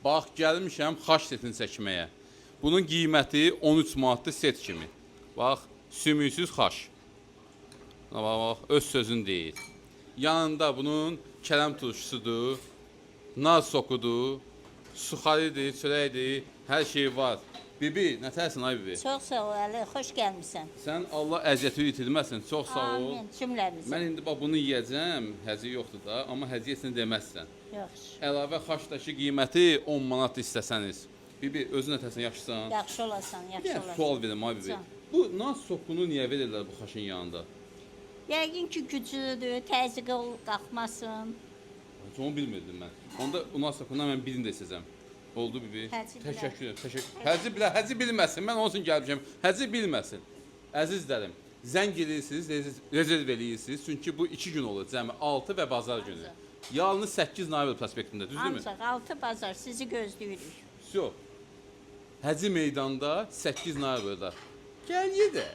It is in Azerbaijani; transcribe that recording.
Bax, gəlmişəm xaç setini çəkməyə. Bunun qiyməti 13 manatdır set kimi. Bax, sümüksüz xaç. Bax, öz sözün deyil. Yanında bunun kələm turşusudur, naz sokudur, suxaridir, çörəkdir, hər şey var. Bibi, nətərsin ay bibi? Çox sağ ol Əli, xoş gəlmisən. Sən Allah əziyyəti itirməsin, çox sağ ol. Amin, cümləmizə. Mən indi bax bunu yeyəcəm, həzi yoxdur da, amma həziyyəsini deməzsən. Yaxşı. Əlavə xaçdakı qiyməti 10 manat istəsəniz. Bibi, özün nətərsən, yaxşısan? Yaxşı olasan, yaxşı Bir olasan. sual verim ay bibi. Can. Bu naz sokunu niyə verirlər bu xaçın yanında? Yəqin ki, güclüdür, təzyiqə qalxmasın. Onu bilmirdim mən. Onda o naz sokundan mən birini də istəyəcəm. Oldu bibi. Həzi bilər. Təşəkkür edirəm. Təşəkkür. Həzi bilməsin. Mən onun üçün gəlmişəm. Həzi bilməsin. Əzizlərim, zəng edirsiniz, rezerv eləyirsiniz. Çünki bu 2 gün olur cəmi 6 və bazar günü. Yalnız 8 noyabr prospektində, düzdürmü? Ancaq 6 bazar sizi gözləyirik. Всё. Həzi meydanda 8 noyabrda. Gəl ye də.